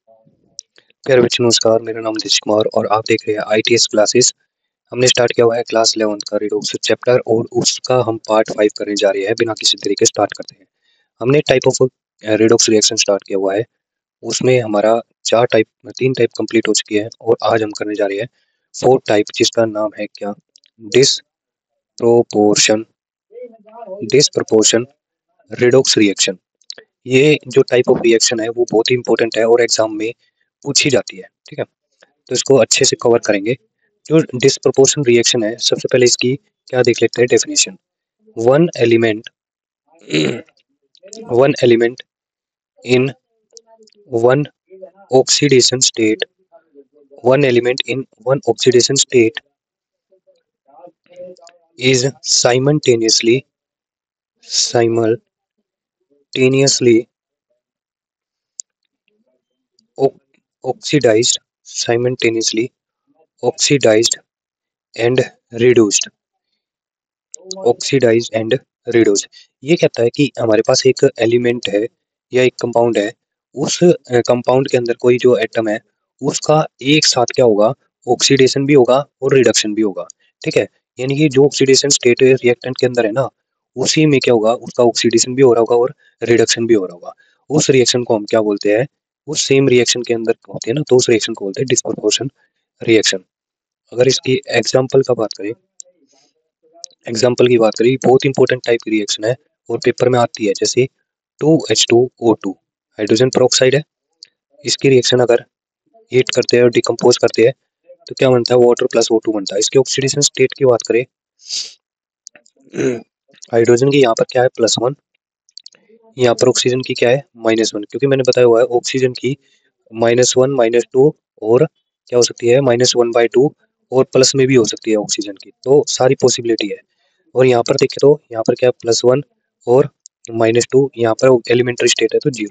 प्यारे बच्चों नमस्कार, मेरा नाम नीतीश कुमार और आप देख रहे हैं आईटीएस क्लासेस। हमने स्टार्ट किया हुआ है क्लास 11 का रिडोक्स चैप्टर और उसका हम पार्ट 5 करने जा रहे हैं। बिना किसी देरी के स्टार्ट करते हैं। हमने type of redox reaction start किया हुआ है। उसमें हमारा 3 टाइप कंप्लीट हो चुकी है और आज हम करने जा रहे हैं 4 टाइप, जिसका नाम है क्या, डिसप्रोपोर्शन डिसप्रोपोर्शन रिडोक्स रिएक्शन। ये जो टाइप ऑफ रिएक्शन है वो बहुत ही इंपॉर्टेंट है और एग्जाम में पूछी जाती है। ठीक है, तो इसको अच्छे से कवर करेंगे। जो डिस्प्रपोर्शन रिएक्शन है, सबसे पहले इसकी क्या देख लेते हैं definition. One element one element in one oxidation state one element in one oxidation state is simultaneously oxidized oxidized and reduced oxidize and reduce. ये कहता है कि हमारे पास एक एलिमेंट है या एक कंपाउंड है, उस कंपाउंड के अंदर कोई जो एटम है उसका एक साथ क्या होगा, ऑक्सीडेशन भी होगा और रिडक्शन भी होगा। ठीक है, यानी कि जो ऑक्सीडेशन स्टेट रिएक्टेंट के अंदर है ना, उसी में क्या होगा, उसका ऑक्सीडेशन भी हो रहा होगा और रिडक्शन भी हो रहा होगा। उस रिएक्शन को हम क्या बोलते हैं, उस सेम रिएक्शन के अंदर होते हैं ना, तो उस रिएक्शन को बोलते हैं डिस्प्रपोर्शन रिएक्शन। अगर इसकी एग्जाम्पल की बात करें, बहुत इंपॉर्टेंट टाइप की रिएक्शन है और पेपर में आती है। जैसे 2H2O2 हाइड्रोजन पेरोक्साइड है, इसकी रिएक्शन अगर हीट करते हैं और डिकम्पोज करते हैं तो क्या बनता है, वाटर प्लस O2 बनता है। इसके ऑक्सीडेशन स्टेट की बात करें, हाइड्रोजन की यहाँ पर क्या है +1, यहाँ पर ऑक्सीजन की क्या है -1, क्योंकि मैंने बताया हुआ है ऑक्सीजन की -1 -2 और क्या हो सकती है -1/2 और प्लस में भी हो सकती है ऑक्सीजन की, तो सारी पॉसिबिलिटी है। और यहाँ पर देखें तो यहाँ पर क्या है +1 और -2, यहाँ पर एलिमेंट्री स्टेट है तो 0।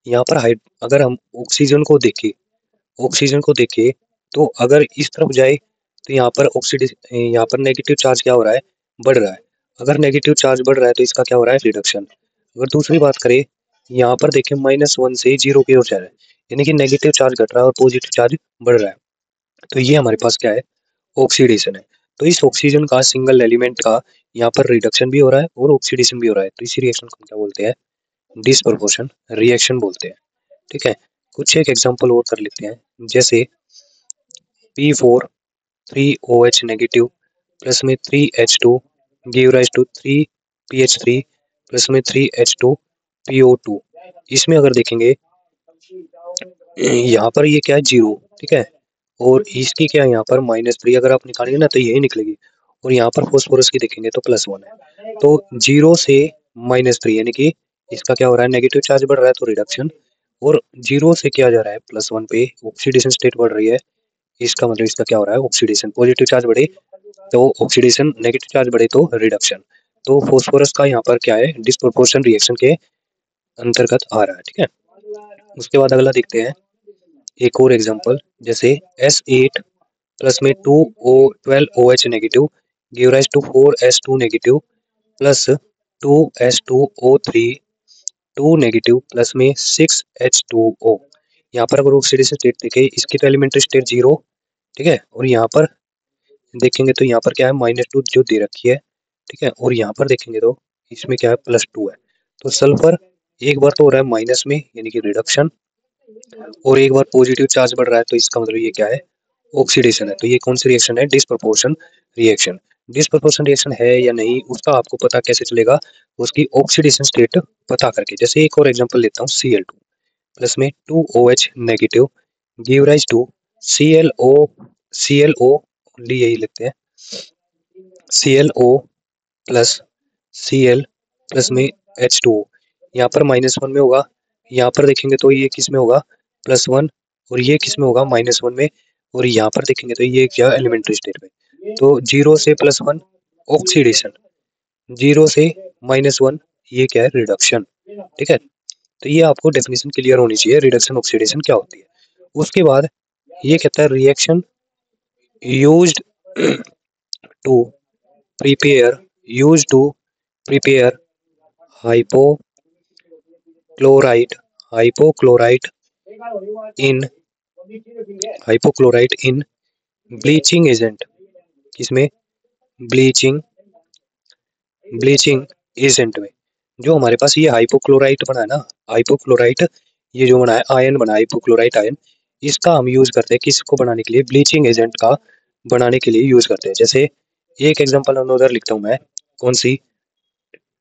यहाँ पर हाइड अगर हम ऑक्सीजन को देखें तो अगर इस तरफ जाए तो यहाँ पर नेगेटिव चार्ज क्या हो रहा है, बढ़ रहा है। अगर नेगेटिव चार्ज बढ़ रहा है तो इसका क्या हो रहा है, रिडक्शन। अगर दूसरी बात करें, यहाँ पर देखें -1 से 0 की ओर जा रहा है, यानी कि नेगेटिव चार्ज घट रहा है और पॉजिटिव चार्ज बढ़ रहा है। तो ये हमारे पास क्या है, ऑक्सीडेशन है। तो इस ऑक्सीजन का सिंगल एलिमेंट का यहाँ पर रिडक्शन भी हो रहा है और ऑक्सीडेशन भी हो रहा है, तो इसी रिएक्शन को हम क्या बोलते हैं, डिस्प्रपोर्शन रिएक्शन बोलते हैं। ठीक है, कुछ एक एग्जांपल और कर लेते हैं। जैसे P4 3OH नेगेटिव प्लस में 3H2 give rise to 3PH3 plus में 3H2PO2। इसमें अगर देखेंगे यहाँ पर ये क्या है, 0। ठीक है, और इसकी क्या है यहाँ पर -3, अगर आप निकालेंगे ना तो यही निकलेगी। और यहाँ पर फॉस्फोरस की देखेंगे तो +1 है। तो 0 से -3 यानी कि इसका क्या हो रहा है, नेगेटिव चार्ज बढ़ रहा है तो रिडक्शन, और 0 से क्या जा रहा है +1 पे ऑक्सीडेशन स्टेट बढ़ रही है। इसका मतलब इसका क्या हो रहा है, ऑक्सीडेशन। पॉजिटिव चार्ज बढ़े तो ऑक्सीडेशन, नेगेटिव चार्ज बढ़े तो रिडक्शन। तो फॉस्फोरस का यहाँ पर क्या है, डिस्प्रोपोर्शन रिएक्शन के अंतर्गत आ रहा है। ठीक है, उसके बाद अगला देखते हैं एक और एग्जांपल। जैसे S8 प्लस में 12OH negative give rise to 4S2 negative plus 2S2O3 2 negative plus में 6H2O। यहाँ पर अगर ऑक्सीडेशन स्टेट देखें, इसकी तो एलिमेंट्री स्टेट 0। ठीक है, और यहाँ पर देखेंगे तो यहाँ पर क्या है -2 जो दे रखी है। ठीक है, और यहाँ पर देखेंगे तो इसमें क्या है +2 है। तो सल्फर एक बार तो हो रहा है माइनस में यानी कि रिडक्शन, और एक बार पॉजिटिव चार्ज बढ़ रहा है, तो इसका मतलब ये क्या है, ऑक्सीडेशन है। तो ये कौन सी रिएक्शन है, डिस्प्रपोर्शन रिएक्शन। डिस्प्रपोर्शन रिएक्शन है या नहीं उसका आपको पता कैसे चलेगा, उसकी ऑक्सीडेशन स्टेट पता करके। जैसे एक और एग्जांपल लेता हूँ, Cl2 प्लस में 2OH negative give rise to ClO only यही लिखते हैं, ClO प्लस Cl प्लस में H2O। यहाँ पर -1 में होगा, यहाँ पर देखेंगे तो ये किस में होगा, +1, और ये किस में होगा, -1 में। और यहाँ पर देखेंगे तो ये क्या एलिमेंट्री स्टेट में। तो 0 से +1 ऑक्सीडेशन, 0 से -1 ये क्या है, रिडक्शन। ठीक है, तो ये आपको डेफिनेशन क्लियर होनी चाहिए, रिडक्शन ऑक्सीडेशन क्या होती है। उसके बाद ये कहता है reaction used to prepare used to prepare hypochlorite hypochlorite in hypochlorite in bleaching agent, किसमें, ब्लीचिंग ब्लीचिंग एजेंट में। जो हमारे पास ये हाइपोक्लोराइट बना है ना, हाइपोक्लोराइट, ये जो बना है आयन बना है हाइपोक्लोराइट आयन, इसका हम यूज करते हैं किसको बनाने के लिए, ब्लीचिंग एजेंट का बनाने के लिए यूज करते हैं। जैसे एक एग्जांपल उधर लिखता हूँ मैं, कौन सी,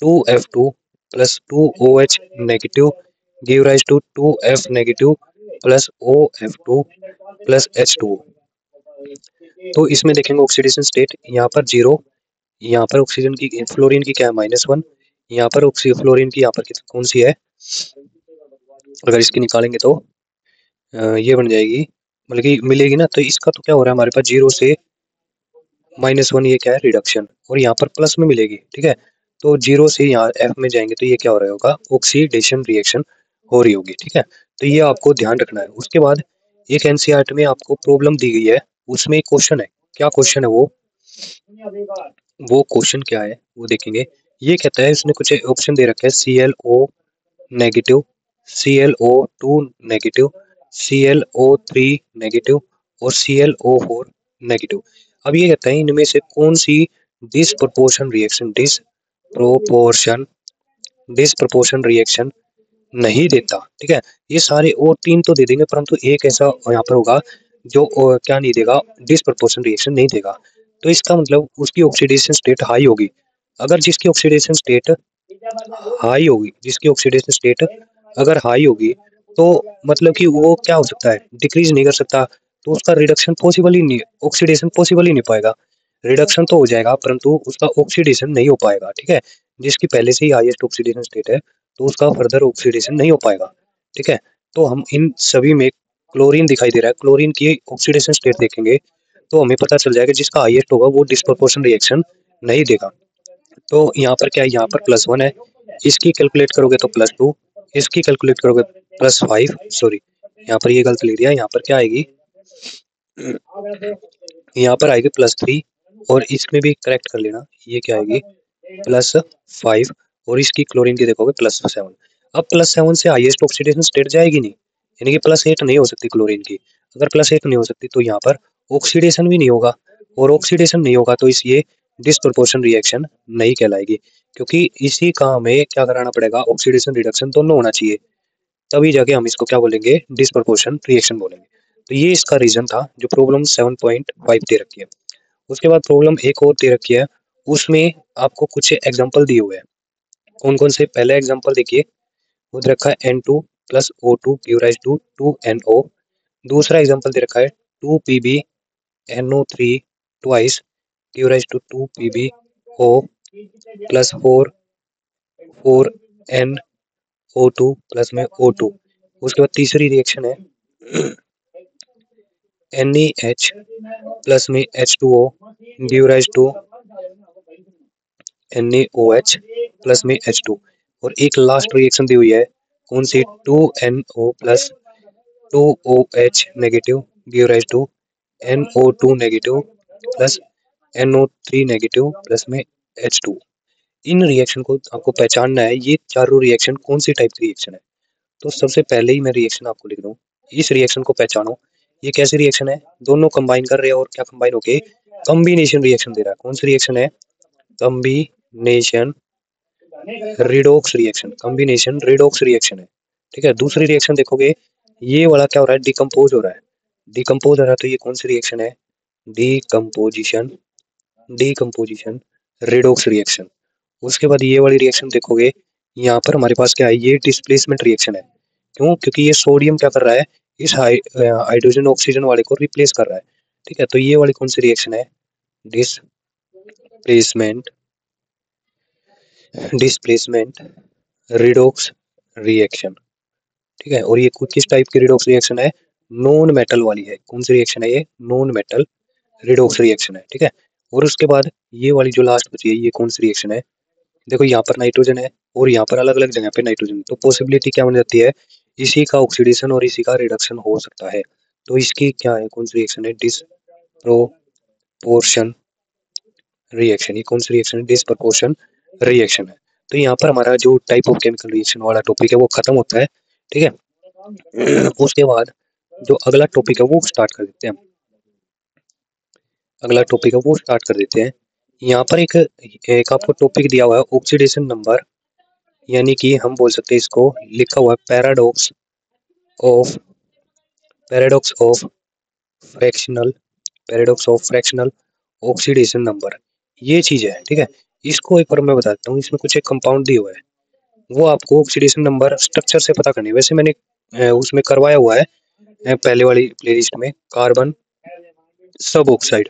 2F2 plus 2OH negative give rise to 2F negative plus OF2 plus H2O। तो इसमें देखेंगे ऑक्सीडेशन स्टेट यहाँ पर 0, यहाँ पर ऑक्सीजन की, फ्लोरीन की क्या है -1, यहाँ पर फ्लोरीन की यहाँ पर कौन सी है, अगर इसकी निकालेंगे तो ये बन जाएगी, मतलब कि मिलेगी ना। तो इसका तो क्या हो रहा है हमारे पास 0 से -1, ये क्या है रिडक्शन, और यहाँ पर प्लस में मिलेगी, ठीक है। तो 0 से यहाँ F में जाएंगे तो ये क्या हो रहा होगा, ऑक्सीडेशन रिएक्शन हो रही होगी, ठीक है। तो ये आपको ध्यान रखना है। उसके बाद एक एनसीईआरटी में आपको प्रॉब्लम दी गई है, उसमें एक क्वेश्चन है, क्या क्वेश्चन है वो क्वेश्चन क्या है वो देखेंगे। ये कहता है, उसने कुछ ऑप्शन दे रखे हैं, ClO negative, ClO2 negative, ClO3 negative और ClO4 नेगेटिव। अब ये कहता है इनमें से कौन सी डिसप्रपोर्शन रिएक्शन नहीं देता, ठीक है। ये सारे और 3 तो दे देंगे, परंतु एक ऐसा यहाँ पर होगा जो क्या नहीं देगा, डिसप्रपोर्शन रिएक्शन नहीं देगा। तो इसका मतलब उसकी ऑक्सीडेशन स्टेट हाई होगी। अगर जिसकी ऑक्सीडेशन स्टेट हाई होगी, जिसकी ऑक्सीडेशन स्टेट अगर हाई होगी, तो मतलब कि वो क्या हो सकता है, डिक्रीज नहीं कर सकता, तो उसका रिडक्शन पॉसिबल ही नहीं, ऑक्सीडेशन पॉसिबल ही नहीं पाएगा। रिडक्शन तो हो जाएगा परंतु उसका ऑक्सीडेशन नहीं हो पाएगा, ठीक है। जिसकी पहले से ही हाईएस्ट ऑक्सीडेशन स्टेट है तो उसका फर्दर ऑक्सीडेशन नहीं हो पाएगा, ठीक है। तो हम इन सभी में क्लोरीन दिखाई दे रहा है, क्लोरीन की ऑक्सीडेशन स्टेट देखेंगे तो हमें पता चल जाएगा जिसका हाईएस्ट होगा वो डिस्प्रपोर्शन रिएक्शन नहीं देगा। तो यहाँ पर क्या है, यहाँ पर +1 है, इसकी कैलकुलेट करोगे तो +2, इसकी कैलकुलेट करोगे +5, सॉरी यहाँ पर ये गलत ले दिया, यहाँ पर क्या आएगी, यहाँ पर आएगी +3, और इसमें भी करेक्ट कर लेना, ये क्या आएगी +5, और इसकी क्लोरीन की देखोगे +7। अब +7 से हाईएस्ट ऑक्सीडेशन स्टेट जाएगी नहीं, यानी कि +8 नहीं हो सकती क्लोरीन की। अगर +8 नहीं हो सकती तो यहाँ पर ऑक्सीडेशन भी नहीं होगा, और ऑक्सीडेशन नहीं होगा तो इस ये डिसप्रपोर्शन रिएक्शन नहीं कहलाएगी, क्योंकि इसी का हमें क्या कराना पड़ेगा, ऑक्सीडेशन रिडक्शन दोनों होना चाहिए, तभी जाके हम इसको क्या बोलेंगे, डिसप्रपोर्शन रिएक्शन बोलेंगे। तो ये इसका रीजन था जो प्रॉब्लम 7.5 दे रखी है। उसके बाद प्रॉब्लम एक और दे रखी है, उसमें आपको कुछ एग्जांपल दिए हुए हैं। कौन कौन से, पहले एग्जांपल देखिए, वो दे रखा है N2 plus O2 give rise to 2NO। दूसरा एग्जांपल दे रखा है 2PbNO3 twice give rise to 2PbO plus 4NO2 plus में O2। उसके बाद तीसरी रिएक्शन है NaH प्लस में H2O give rise to NaOH plus में H2। और एक लास्ट रिएक्शन दी हुई है, कौन सी, 2NO plus 2OH negative give rise to NO2 negative plus NO3 negative plus में H2। इन रिएक्शन को आपको पहचानना है, ये चारों रिएक्शन कौन सी टाइप की रिएक्शन है। तो सबसे पहले ही मैं रिएक्शन आपको लिख दूं, इस रिएक्शन को पहचानो, ये कैसी रिएक्शन है, दोनों कंबाइन कर रहे हैं, और क्या कंबाइन होके कॉम्बिनेशन रिएक्शन दे रहा है। कौन सी रिएक्शन है, combination redox reaction, combination redox reaction है, ठीक है। दूसरी रिएक्शन देखोगे, ये वाला क्या हो रहा है, डिकम्पोज हो रहा है, डिकम्पोज हो रहा है, तो ये कौन सी रिएक्शन है, डिकम्पोजिशन, डिकम्पोजिशन रिडॉक्स रिएक्शन। उसके बाद ये वाली रिएक्शन देखोगे, यहाँ पर हमारे पास क्या है, ये डिस्प्लेसमेंट रिएक्शन है। क्यों, क्योंकि ये सोडियम क्या कर रहा है, इस हाइड्रोजन ऑक्सीजन वाले को रिप्लेस कर रहा है, ठीक है। तो ये वाली कौन सी रिएक्शन है, डिस्प्लेसमेंट, डिस्प्लेसमेंट रिडॉक्स रिएक्शन, ठीक है। और ये किस टाइप की रिडॉक्स रिएक्शन है, नॉन मेटल वाली है। कौन सी रिएक्शन है ये, नॉन मेटल रिडॉक्स रिएक्शन है, ठीक है। और उसके बाद ये वाली जो लास्ट बची है, ये कौन सी रिएक्शन है, देखो यहाँ पर नाइट्रोजन है और यहाँ पर अलग अलग जगह पे नाइट्रोजन, तो पॉसिबिलिटी क्या बन जाती है, इसी का ऑक्सीडेशन और इसी का रिडक्शन हो सकता है। तो इसकी क्या है, कौन सी रिएक्शन है, डिसप्रोपोर्शन रिएक्शन। ये कौन सी रिएक्शन है, डिसप्रोपोर्शन रिएक्शन है। तो यहाँ पर हमारा जो टाइप ऑफ केमिकल रिएक्शन वाला टॉपिक है वो खत्म होता है, ठीक है। उसके बाद जो अगला टॉपिक है वो स्टार्ट कर देते हैं। अगला टॉपिक है वो स्टार्ट कर देते हैं। यहाँ पर एक आपको टॉपिक दिया हुआ है ऑक्सीडेशन नंबर, यानी कि हम बोल सकते हैं इसको, लिखा हुआ है paradox of fractional oxidation number, ये चीज है। ठीक है, इसको एक बार मैं बताता हूँ। इसमें कुछ एक कंपाउंड दिया हुआ है, वो आपको ऑक्सीडेशन नंबर स्ट्रक्चर से पता करनी है। वैसे मैंने उसमें करवाया हुआ है पहले वाली प्लेलिस्ट में, कार्बन सब ऑक्साइड।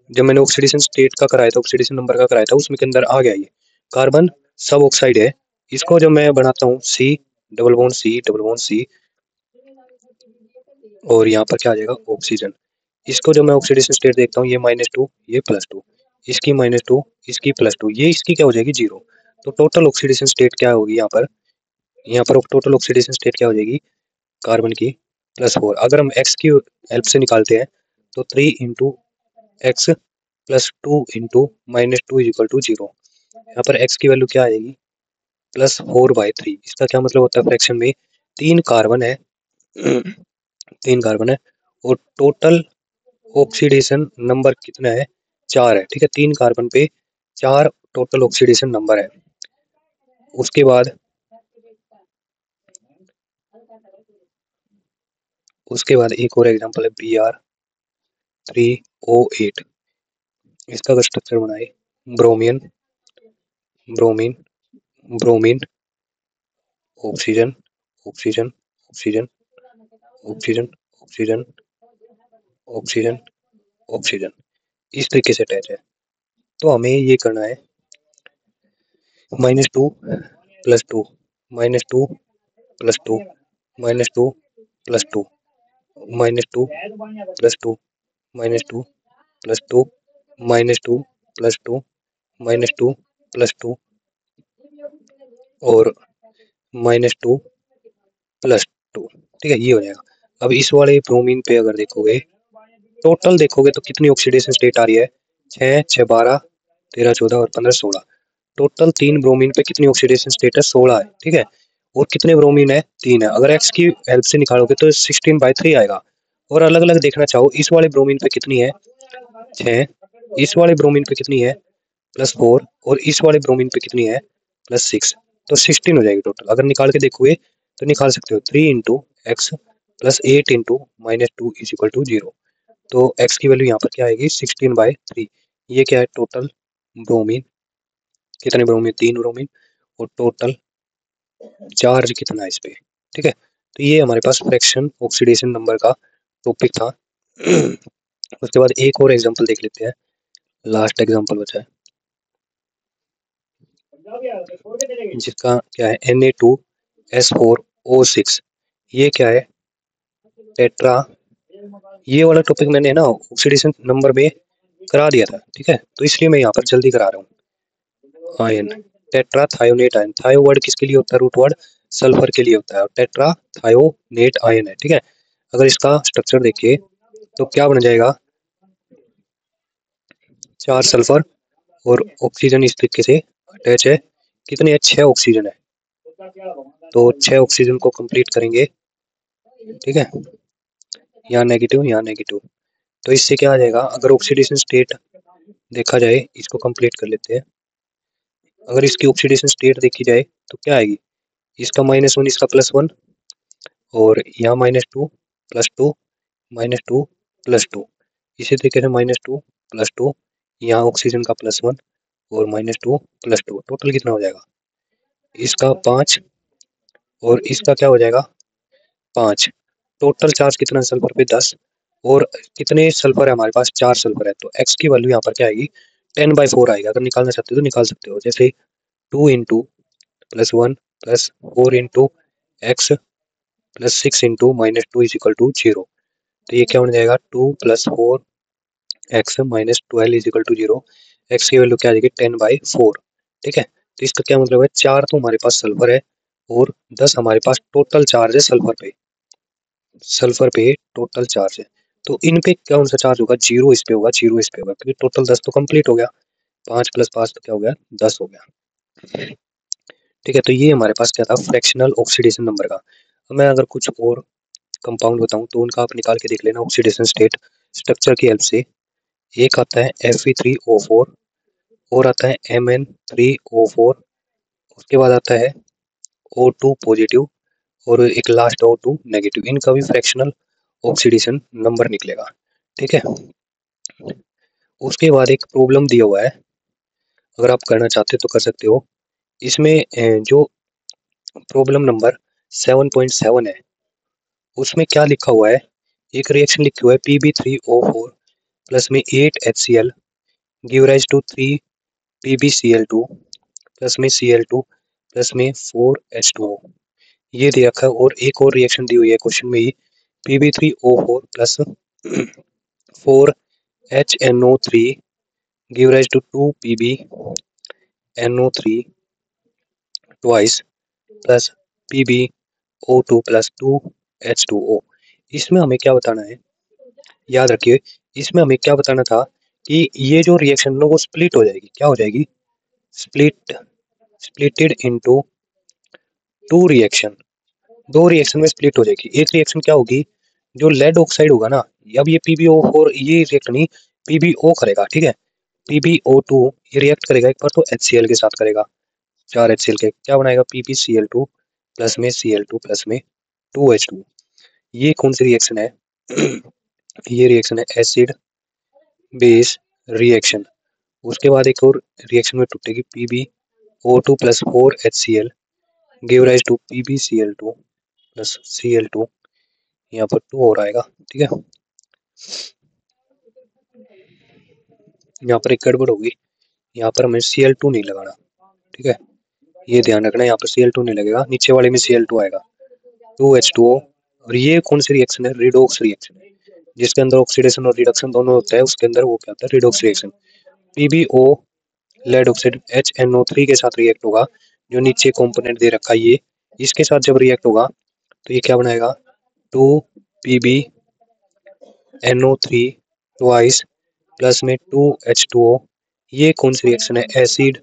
जब मैंने ऑक्सीडेशन स्टेट का कराया था, ऑक्सीडेशन नंबर का कराया था, उसमें के अंदर आ गया ये कार्बन सब ऑक्साइड है। इसको जब मैं बनाता हूँ C, और यहाँ पर क्या आ जाएगा ऑक्सीजन। इसको जब मैं ऑक्सीडेशन स्टेट देखता हूँ, ये -2, ये +2, इसकी -2, इसकी +2, ये इसकी क्या हो जाएगी 0। तो टोटल ऑक्सीडेशन स्टेट क्या होगी यहाँ पर टोटल ऑक्सीडेशन स्टेट क्या हो जाएगी कार्बन की +4। अगर हम x की हेल्प से निकालते हैं तो 3 into x +2 into -2 equal to 0। यहाँ पर x की वैल्यू क्या आएगी +4/3। इसका क्या मतलब होता है, फ्रैक्शन में 3 कार्बन है 3 कार्बन है और टोटल ऑक्सीडेशन नंबर कितना है 4 है। ठीक है, 3 कार्बन पे 4 टोटल ऑक्सीडेशन नंबर है। उसके बाद एक और एग्जांपल है Br3O8। इसका अगर स्ट्रक्चर बनाए bromine bromine bromine oxygen oxygen oxygen oxygen oxygen oxygen oxygen, इस तरीके से अटैच है। तो हमें ये करना है -2 +2 -2 +2 -2 +2 -2 +2 -2 +2 -2 +2 -2 +2 और -2 +2। ठीक है, ये हो जाएगा। अब इस वाले ब्रोमीन पे अगर देखोगे, टोटल देखोगे तो कितनी ऑक्सीडेशन स्टेट आ रही है 6 6 12 13 14 और 15 16। टोटल 3 ब्रोमीन पे कितनी ऑक्सीडेशन स्टेट है 16 है। ठीक है, और कितने ब्रोमीन है 3 है। अगर एक्स की हेल्प से निकालोगे तो 16/3 आएगा। और अलग अलग देखना चाहो, इस वाले ब्रोमीन पे कितनी है 6, इस वाले ब्रोमीन पे कितनी है +4 और इस वाले ब्रोमीन पे कितनी है +6। तो 16 हो जाएगी टोटल। अगर निकाल के देखोगे तो निकाल सकते हो 3 into x +8 into -2 is equal to 0। तो x की वैल्यू यहाँ पर क्या आएगी 16/3। ये क्या है टोटल ब्रोमीन, कितने ब्रोमीन 3 ब्रोमीन, और टोटल चार्ज कितना है इस पे। ठीक है, तो ये हमारे पास फ्रैक्शन ऑक्सीडेशन नंबर का टॉपिक था। उसके बाद एक और एग्जांपल देख लेते हैं, लास्ट एग्जांपल बचा है जिसका क्या है Na2S4O6। ये क्या है टेट्रा। ये वाला टॉपिक मैंने ना ऑक्सीडेशन नंबर में करा दिया था। ठीक है, तो इसलिए मैं यहाँ पर जल्दी करा रहा हूँ। आयन टेट्रा थायोनेट आयन, थायो वर्ड किसके लिए होता है, रूट वर्ड सल्फर के लिए होता है, और टेट्रा थायोनेट आयन है। ठीक है, अगर इसका स्ट्रक्चर देखिए तो क्या बन जाएगा 4 सल्फर और ऑक्सीजन इस तरीके से अटैच है। कितने 6 ऑक्सीजन है, तो 6 ऑक्सीजन को कंप्लीट करेंगे। ठीक है, यहाँ नेगेटिव यहाँ नेगेटिव, तो इससे क्या आ जाएगा, अगर ऑक्सीडेशन स्टेट देखा जाए, इसको कंप्लीट कर लेते हैं। अगर इसकी ऑक्सीडेशन स्टेट देखी जाए तो क्या आएगी, इसका -1 इसका +1 और यहाँ -2 +2 -2 +2, इसी तरीके से -2 +2, यहाँ ऑक्सीजन का +1 और -2 +2, टोटल कितना हो जाएगा इसका 5 और इसका क्या हो जाएगा 5। टोटल चार्ज कितना सल्फर पे 10, और कितने सल्फर है हमारे पास 4 सल्फर है। तो x की वैल्यू यहाँ पर क्या आएगी 10/4 आएगा। अगर निकालना चाहते हो तो निकाल सकते हो, जैसे 2 into +1 +4 into x +6 into -2 is equal to 0। तो ये क्या बन जाएगा 2 + 4 x -12 is equal to 0। X की वैल्यू क्या आ जाएगी 10/4। ठीक है, तो इसका क्या मतलब है 4 तो हमारे पास सल्फर है और 10 हमारे पास टोटल चार्ज है सल्फर पे टोटल चार्ज है। तो इन पे कौन सा चार्ज होगा 0 इस पे होगा 0 इस पे होगा, क्योंकि टोटल 10 तो कंप्लीट हो गया, 5 + 5 तो क्या हो गया 10 हो गया। ठीक है, तो ये हमारे पास क्या था फ्रैक्शनल ऑक्सीडेशन नंबर का। तो मैं अगर कुछ और कंपाउंड बताऊं तो उनका आप निकाल के देख लेना ऑक्सीडेशन स्टेट स्ट्रक्चर की हेल्प से। एक आता है Fe3O4 और आता है Mn3O4, उसके बाद आता है O2 पॉजिटिव और एक लास्ट O2 नेगेटिव। इनका भी फ्रैक्शनल ऑक्सीडेशन नंबर निकलेगा, ठीक है। उसके बाद एक प्रॉब्लम दिया हुआ है, अगर आप करना चाहते हो तो कर सकते हो। इसमें जो प्रॉब्लम नंबर 7.7 है उसमें क्या लिखा हुआ है, एक रिएक्शन लिखा हुआ है Pb3O4 प्लस में 8HCl give rise to 3 PbCl2 plus में Cl2 प्लस में 4H2O, ये दे रखा है। और एक और रिएक्शन दी हुई है क्वेश्चन में ही, Pb3O4 plus 4HNO3 give rise to 2 PbNO3 twice plus PbO2 plus 2H2O। इसमें हमें क्या बताना है, याद रखिए, इसमें हमें क्या बताना था कि ये जो रिएक्शन है वो स्प्लिट हो जाएगी। क्या हो जाएगी? स्प्लिटेड इनटू टू रिएक्शन, दो रिएक्शन में स्प्लिट हो जाएगी। एक रिएक्शन क्या होगी, जो लेड ऑक्साइड होगा ना, अब ये PbO4 ये रिएक्ट नहीं, PbO करेगा, ठीक है। PbO2 ये रिएक्ट करेगा एक बार तो HCl के साथ करेगा, 4 HCl के क्या बनाएगा, PbCl2 प्लस में Cl2 प्लस में 2H2। ये कौन सी रिएक्शन है? ये रिएक्शन है एसिड बेस रिएक्शन। उसके बाद एक और रिएक्शन में टूटेगी PbO2 plus 4HCl give rise to PbCl2 plus Cl2, यहाँ पर 2 और आएगा, ठीक है। यहाँ पर एक गड़बड़ होगी, यहाँ पर हमें Cl2 नहीं लगाना, ठीक है, ये ध्यान रखना, यहाँ पर Cl2 नहीं लगेगा, नीचे वाले में Cl2 आएगा, 2H2O। और ये कौन सी रिएक्शन है? रिडॉक्स रिएक्शन है, जिसके अंदर ऑक्सीडेशन और रिडक्शन दोनों होता है, उसके अंदर वो क्या होता है, redox reaction. PbO lead oxide HNO3 के साथ रिएक्ट होगा, जो नीचे कंपोनेंट दे रखा है ये, इसके साथ जब रिएक्ट होगा तो ये क्या बनाएगा, 2 PbNO3 ट्वाइस प्लस में 2H2O। ये कौन सी रिएक्शन है? Acid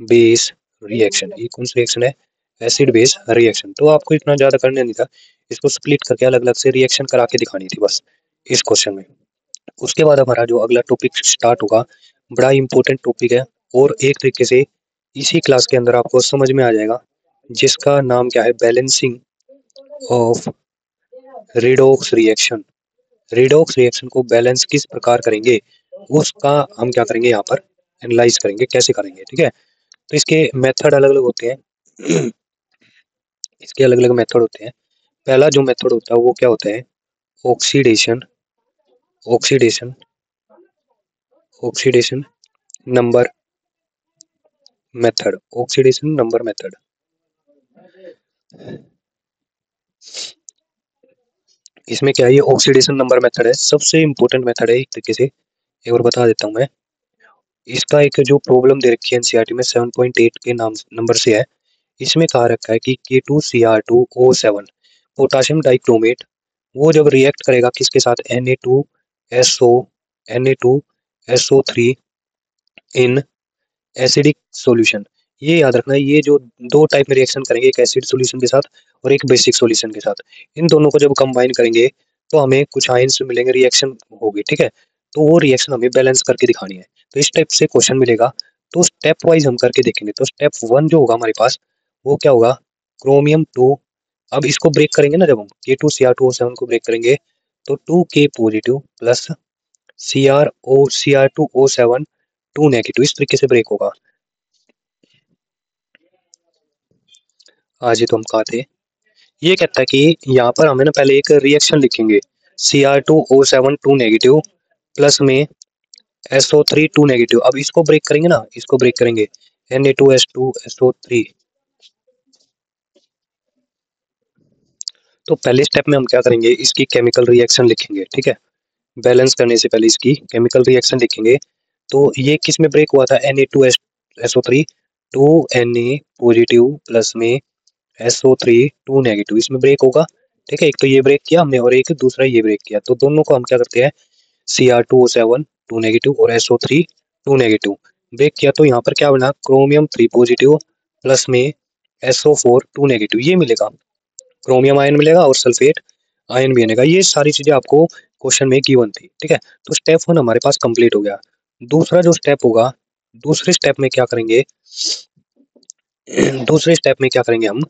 base reaction. ये कौन सी रिएक्शन है? Acid base reaction. तो आपको इतना ज्यादा करना नहीं था, इसको स्प्लिट करके अलग अलग से रिएक्शन करा के दिखानी थी बस इस क्वेश्चन में। उसके बाद हमारा जो अगला टॉपिक स्टार्ट होगा, बड़ा इंपॉर्टेंट टॉपिक है और एक तरीके से इसी क्लास के अंदर आपको समझ में आ जाएगा, जिसका नाम क्या है, balancing of redox reaction. Redox reaction को बैलेंस किस प्रकार करेंगे, उसका हम क्या करेंगे, यहाँ पर एनालाइज करेंगे कैसे करेंगे, ठीक है। तो इसके मेथड अलग अलग होते हैं, इसके अलग अलग मेथड होते हैं। पहला जो मेथड होता है वो क्या होता है, oxidation oxidation oxidation number method. Oxidation number method, इसमें क्या है, ये ऑक्सीडेशन नंबर मेथड है, सबसे इंपॉर्टेंट मेथड है एक तरीके से। एक और बता देता हूँ मैं, इसका एक जो प्रॉब्लम दे रखी है एनसीईआरटी में 7.8 के नाम नंबर से है। इसमें कहा रखा है कि K2Cr2O7 पोटाशियम डाइक्रोमेट, वो जब रिएक्ट करेगा किसके साथ, Na2SO3 इन एसिडिक सॉल्यूशन। ये याद रखना है, ये जो दो टाइप में रिएक्शन करेंगे, एक एसिड सॉल्यूशन के साथ और एक बेसिक सॉल्यूशन के साथ, इन दोनों को जब कंबाइन करेंगे तो हमें कुछ आयंस मिलेंगे, रिएक्शन होगी, ठीक है। तो वो रिएक्शन हमें बैलेंस करके दिखानी है, तो इस टाइप से क्वेश्चन मिलेगा। तो स्टेप वाइज हम करके देखेंगे। तो स्टेप 1 जो होगा हमारे पास वो क्या होगा, क्रोमियम 2। अब इसको ब्रेक करेंगे ना, जब हम K2Cr2O7 को ब्रेक करेंगे तो 2K positive plus Cr2O7 2 negative, इस तरीके से ब्रेक होगा। आज ही तो हम कहा थे, ये कहता है कि यहाँ पर हमें ना पहले एक रिएक्शन लिखेंगे, Cr2O7 2 नेगेटिव प्लस में SO3 2 नेगेटिव। अब इसको ब्रेक करेंगे ना, इसको ब्रेक करेंगे Na2S2SO3। तो पहले स्टेप में हम क्या करेंगे, इसकी केमिकल रिएक्शन लिखेंगे, ठीक है। बैलेंस करने से पहले इसकी केमिकल रिएक्शन लिखेंगे। तो ये किस में ब्रेक हुआ था, Na2SO3 2Na पॉजिटिव प्लस में SO3 2 नेगेटिव, इसमें ब्रेक होगा, ठीक है। एक तो ये ब्रेक किया हमने और एक दूसरा ये ब्रेक किया, तो दोनों को हम क्या करते हैं, Cr2O7 2 नेगेटिव और SO3 2 नेगेटिव ब्रेक किया, तो यहाँ पर क्या बना, क्रोमियम 3 पॉजिटिव प्लस में SO4 2 नेगेटिव, ये मिलेगा क्रोमियम आयन मिलेगा और सल्फेट आयन भी बनेगा। ये सारी चीजें आपको क्वेश्चन में गिवन थी, ठीक है। तो स्टेप 1 हमारे पास कंप्लीट हो गया। दूसरा जो स्टेप होगा, दूसरे स्टेप में क्या करेंगे दूसरे स्टेप में क्या करेंगे हम,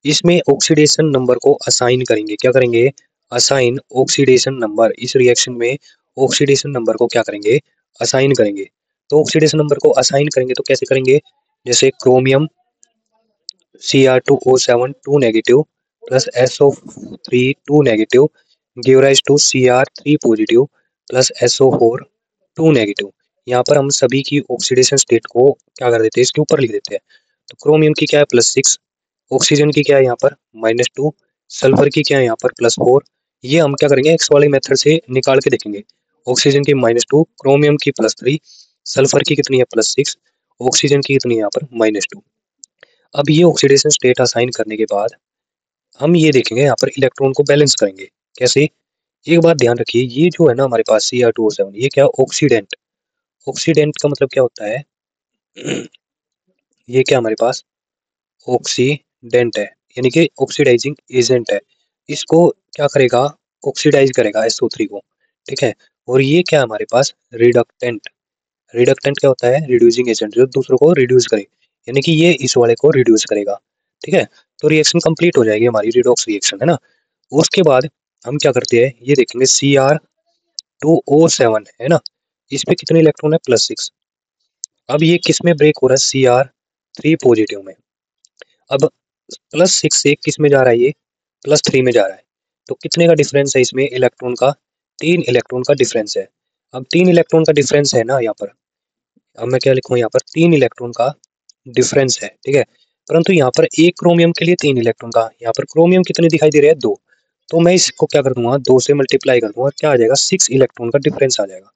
इसमें ऑक्सीडेशन नंबर को असाइन करेंगे। क्या करेंगे, असाइन ऑक्सीडेशन नंबर। इस रिएक्शन में ऑक्सीडेशन नंबर को क्या करेंगे, असाइन करेंगे। तो ऑक्सीडेशन नंबर को असाइन करेंगे तो कैसे करेंगे, जैसे chromium Cr2O7 2 negative plus SO3 2 negative give rise to Cr3 positive plus SO4 2 negative. यहाँ पर हम सभी की ऑक्सीडेशन स्टेट को क्या कर देते हैं, इसके ऊपर लिख देते हैं। तो क्रोमियम की क्या है +6, ऑक्सीजन की क्या है यहाँ पर -2, सल्फर की क्या है यहाँ पर +4। ये हम क्या करेंगे, एक्स वाले मेथड से निकाल के देखेंगे। ऑक्सीजन की -2, क्रोमियम की +3, सल्फर की कितनी है +6, ऑक्सीजन की कितनी है यहाँ पर -2। अब ये ऑक्सीडेशन स्टेट असाइन करने के बाद हम ये देखेंगे यहाँ पर इलेक्ट्रॉन को बैलेंस करेंगे। कैसे, एक बात ध्यान रखिए, ये जो है ना हमारे पास Cr2O7, ये क्या ऑक्सीडेंट, ऑक्सीडेंट का मतलब क्या होता है ये क्या हमारे पास ऑक्सीडेंट है, यानी कि ऑक्सीडाइजिंग एजेंट है। इसको क्या करेगा, ऑक्सीडाइज करेगा SO3 को, ठीक है। और ये क्या हमारे पास रिडक्टेंट, रिडक्टेंट क्या होता है, रिड्यूसिंग एजेंट, जो दूसरों को रिड्यूस करे, यानी कि ये इस वाले को रिड्यूस करेगा, ठीक है। तो रिएक्शन कंप्लीट हो जाएगी हमारी, रिडॉक्स रिएक्शन है ना। उसके बाद हम क्या करते हैं, ये देखेंगे Cr2O7 है ना, इस पे कितने इलेक्ट्रॉन है +6। अब ये किस में ब्रेक हो रहा है, Cr3 पॉजिटिव में। अब +6 से किस में जा रहा है, ये +3 में जा रहा है। तो कितने का डिफरेंस है इसमें इलेक्ट्रॉन का, 3 इलेक्ट्रॉन का डिफरेंस है। अब 3 इलेक्ट्रॉन का डिफरेंस है ना यहाँ पर, अब मैं क्या लिखूँ यहाँ पर, 3 इलेक्ट्रॉन का डिफरेंस है, ठीक है। परंतु यहाँ पर एक क्रोमियम के लिए 3 इलेक्ट्रॉन का, यहाँ पर क्रोमियम कितने दिखाई दे रहे हैं 2। तो मैं इसको क्या कर दूंगा, 2 से मल्टीप्लाई कर दूंगा, क्या आ जाएगा 6 इलेक्ट्रॉन का डिफरेंस आ जाएगा।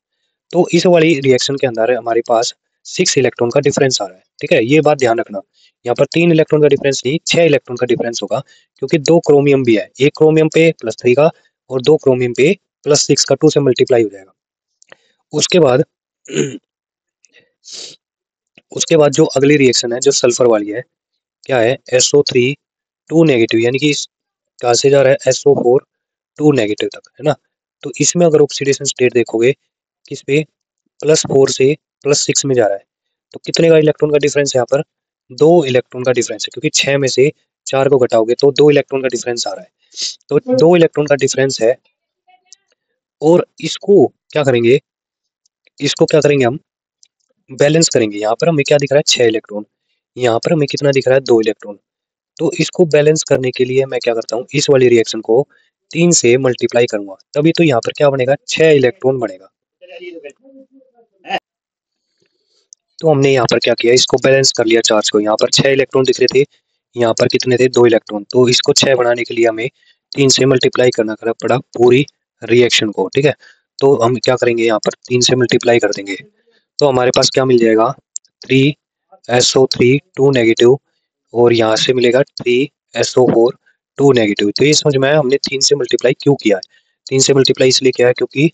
तो इस वाली रिएक्शन के अंदर हमारे पास 6 इलेक्ट्रॉन का डिफरेंस आ रहा है, ठीक है। ये बात ध्यान रखना, यहाँ पर 3 इलेक्ट्रॉन का डिफरेंस नहीं, 6 इलेक्ट्रॉन का डिफरेंस होगा, क्योंकि 2 क्रोमियम भी है, एक क्रोमियम पे +3 का और 2 क्रोमियम पे +6 का, 2 से मल्टीप्लाई हो जाएगा। उसके बाद उसके बाद जो अगली रिएक्शन है, जो सल्फर वाली है, क्या है SO3 2 नेगेटिव, यानी कि कहाँ से जा रहा है SO4 2 नेगेटिव तक, है ना। तो इसमें अगर ऑक्सीडेशन स्टेट देखोगे, किस पे, +4 से +6 में जा रहा है। तो कितने का इलेक्ट्रॉन का डिफरेंस है यहाँ पर, 2 इलेक्ट्रॉन का डिफरेंस है, क्योंकि 6 में से 4 को घटाओगे तो 2 इलेक्ट्रॉन का डिफरेंस आ रहा है। तो 2 इलेक्ट्रॉन का डिफरेंस है, और इसको क्या करेंगे, इसको क्या करेंगे हम, बैलेंस करेंगे। यहाँ पर हमें क्या दिख रहा है 6 इलेक्ट्रॉन, यहाँ पर हमें कितना दिख रहा है 2 इलेक्ट्रॉन। तो इसको बैलेंस करने के लिए मैं क्या करता हूँ, इस वाली रिएक्शन को 3 से मल्टीप्लाई करूंगा, तभी तो यहाँ पर क्या बनेगा, 6 इलेक्ट्रॉन बनेगा। तो हमने यहाँ पर क्या किया, इसको बैलेंस कर लिया चार्ज को। यहाँ पर 6 इलेक्ट्रॉन दिख रहे थे, यहाँ पर कितने थे 2 इलेक्ट्रॉन। तो इसको 6 बनाने के लिए हमें 3 से मल्टीप्लाई करना पड़ा पूरी रिएक्शन को, ठीक है। तो हम क्या करेंगे, यहाँ पर 3 से मल्टीप्लाई कर देंगे, तो हमारे पास क्या मिल जाएगा 3SO3 2 नेगेटिव, और यहाँ से मिलेगा 3SO4 2 नेगेटिव। तो ये समझ में आया हमने 3 से मल्टीप्लाई क्यों किया है। 3 से मल्टीप्लाई इसलिए किया है क्योंकि,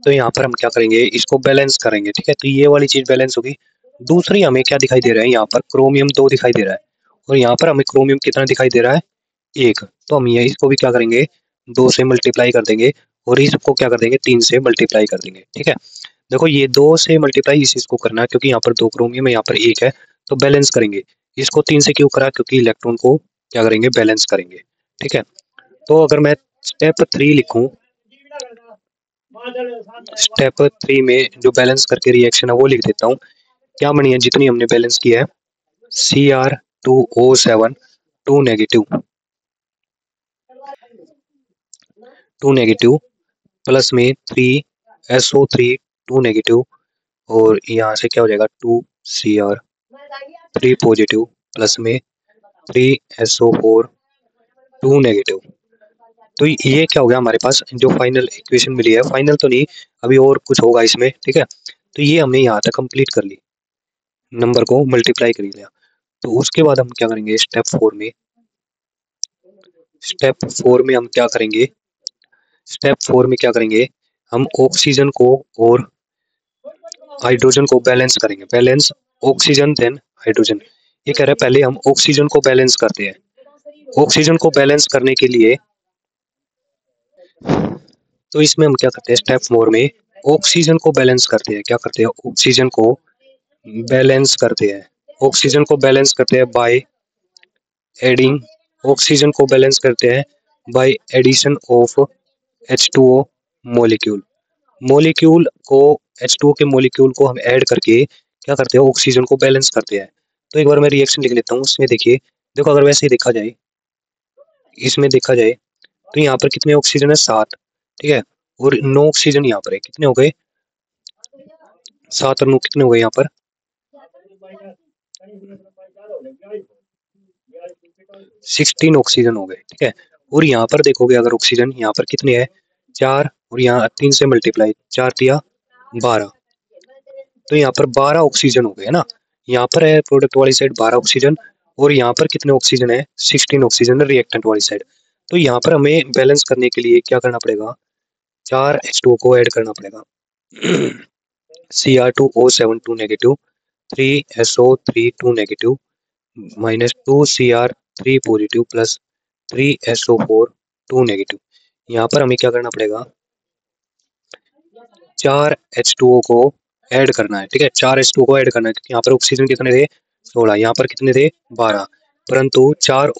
तो यहाँ पर हम क्या करेंगे, इसको बैलेंस करेंगे, ठीक है। तो ये वाली चीज बैलेंस होगी। दूसरी हमें क्या दिखाई दे रहा है, यहाँ पर क्रोमियम 2 दिखाई दे रहा है, और यहाँ पर हमें क्रोमियम कितना दिखाई दे रहा है 1। तो हम ये इसको भी क्या करेंगे, 2 से मल्टीप्लाई कर देंगे, और इसको क्या कर देंगे 3 से मल्टीप्लाई कर देंगे, ठीक है। देखो ये 2 से मल्टीप्लाई इस चीज को करना है, क्योंकि यहाँ पर 2 क्रोमियम है, यहाँ पर 1 है, तो बैलेंस करेंगे। इसको 3 से क्यों करा, क्योंकि इलेक्ट्रॉन को क्या करेंगे, बैलेंस करेंगे, ठीक है। तो अगर मैं स्टेप 3 लिखूं, स्टेप 3 में जो बैलेंस करके रिएक्शन है वो लिख देता हूँ। क्या बनी है, जितनी हमने बैलेंस किया है, Cr2O7 2 नेगेटिव, 2 नेगेटिव प्लस में 3SO3 2 नेगेटिव, और यहाँ से क्या हो जाएगा 2Cr3 पॉजिटिव प्लस में 3SO4 2 नेगेटिव। तो ये क्या हो गया हमारे पास, जो फाइनल इक्वेशन मिली है, फाइनल तो नहीं, अभी और कुछ होगा इसमें, ठीक है। तो ये हमने यहाँ तक कंप्लीट कर ली, नंबर को मल्टीप्लाई कर लिया। तो उसके बाद हम क्या करेंगे, स्टेप 4 में हम क्या करेंगे, स्टेप 4 में क्या करेंगे, हम ऑक्सीजन को और हाइड्रोजन को बैलेंस करेंगे। बैलेंस ऑक्सीजन देन हाइड्रोजन, ये कह रहा है पहले हम ऑक्सीजन को बैलेंस करते हैं। ऑक्सीजन को बैलेंस करने के लिए तो इसमें हम क्या करते हैं, स्टेप 4 में ऑक्सीजन को बैलेंस करते हैं। क्या करते हैं, ऑक्सीजन को बैलेंस करते हैं। ऑक्सीजन को बैलेंस करते हैं बाय एडिंग, ऑक्सीजन को बैलेंस करते हैं by addition of H2O molecule. Molecule को H2O के मॉलिक्यूल को हम ऐड करके क्या करते हैं, ऑक्सीजन को बैलेंस करते हैं। तो एक बार मैं रिएक्शन लिख लेता हूँ, उसमें देखिए, देखो अगर वैसे ही देखा जाए, इसमें देखा जाए तो यहाँ पर कितने ऑक्सीजन है, 7, ठीक है, और 9 ऑक्सीजन यहाँ पर है, कितने हो गए, 7 और 9 कितने हो गए यहाँ पर, 16 ऑक्सीजन हो गए, ठीक है। और यहाँ पर देखोगे अगर ऑक्सीजन यहाँ पर कितने है, 4, और यहाँ 3 से मल्टीप्लाई, 4 तिया 12, तो यहाँ पर 12 ऑक्सीजन हो गए, है ना। यहाँ पर है प्रोडक्ट वाली साइड 12 ऑक्सीजन, और यहाँ पर कितने ऑक्सीजन है, 16 ऑक्सीजन है रिएक्टेंट वाली साइड। तो यहाँ पर हमें बैलेंस करने के लिए क्या करना पड़ेगा, 4 H2O को ऐड करना पड़ेगा। Cr2O7 2 negative, 3SO3 2 negative, -2Cr3 positive plus 3SO4 2 negative. यहाँ पर हमें क्या करना पड़ेगा, 4 H2O को ऐड करना है, ठीक है, 4 H2O को ऐड करना है, क्योंकि यहाँ पर ऑक्सीजन कितने थे, 16, यहाँ पर कितने थे, 12, परंतु 4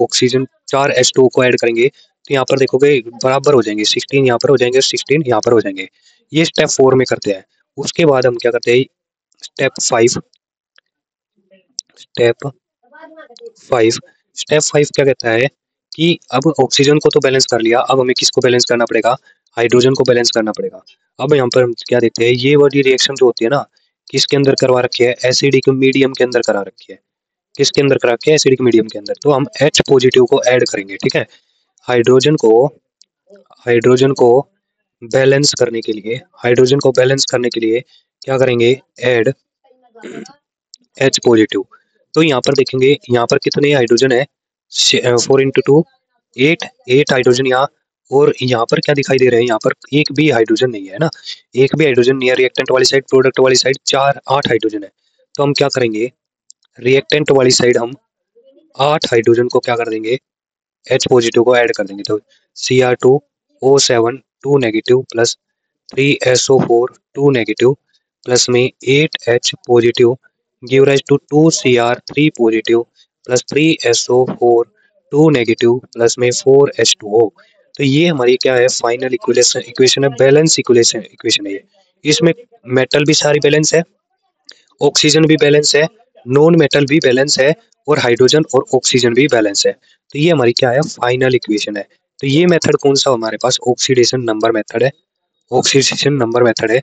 H2O को ऐड करेंगे तो यहाँ पर देखोगे बराबर हो जाएंगे, 16 यहाँ पर हो जाएंगे, 16 यहाँ पर हो जाएंगे। ये स्टेप 4 में करते हैं। उसके बाद हम क्या करते हैं, स्टेप 5 स्टेप 5 क्या कहता है कि अब ऑक्सीजन को तो बैलेंस कर लिया, अब हमें किसको बैलेंस करना पड़ेगा, हाइड्रोजन को बैलेंस करना पड़ेगा। अब यहाँ पर हम क्या देखते हैं, ये वाली रिएक्शन जो होती है ना, किसके अंदर करवा रखी है, एसिडिक मीडियम के अंदर करा रखी है। किसके अंदर करा रखी है, एसिडिक मीडियम के अंदर। तो हम H पॉजिटिव को ऐड करेंगे, ठीक है। हाइड्रोजन को बैलेंस करने के लिए, हाइड्रोजन को बैलेंस करने के लिए क्या करेंगे, ऐड H पॉजिटिव। तो यहाँ पर देखेंगे, यहाँ पर कितने हाइड्रोजन है, 4 × 2 8 हाइड्रोजन यहाँ, और यहाँ पर क्या दिखाई दे रहे हैं, यहाँ पर एक भी हाइड्रोजन नहीं है ना, एक भी हाइड्रोजन नहीं है। रिएक्टेंट वाली साइड, प्रोडक्ट वाली साइड 8 हाइड्रोजन है। तो हम क्या करेंगे, रिएक्टेंट वाली साइड हम 8 हाइड्रोजन को क्या कर देंगे, H पॉजिटिव को ऐड कर देंगे। तो Cr2O7 2 negative plus 3SO4 2 negative plus में 8H positive give rise to 2Cr3 positive plus 3SO4 2 negative plus में 4H2O। तो ये हमारी क्या है, फाइनल इक्वेशन है, बैलेंस इक्वेशन है ये। इसमें मेटल भी सारी बैलेंस है, ऑक्सीजन भी बैलेंस है, नॉन मेटल भी बैलेंस है, और हाइड्रोजन और ऑक्सीजन भी बैलेंस है। तो ये हमारी क्या है, फाइनल इक्वेशन है। तो ये मेथड कौन सा हमारे पास, ऑक्सीडेशन नंबर मेथड है, ऑक्सीडेशन नंबर मेथड है,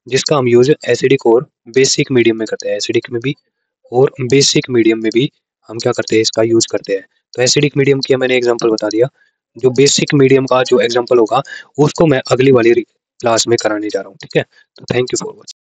जिसका हम यूज एसिडिक और बेसिक मीडियम में करते हैं। एसिडिक में भी और बेसिक मीडियम में भी हम क्या करते हैं, इसका यूज करते हैं। तो एसिडिक मीडियम की मैंने एग्जांपल बता दिया, जो बेसिक मीडियम का जो एग्जांपल होगा उसको मैं अगली वाली क्लास में कराने जा रहा हूँ, ठीक है। तो थैंक यू फॉर वॉचिंग।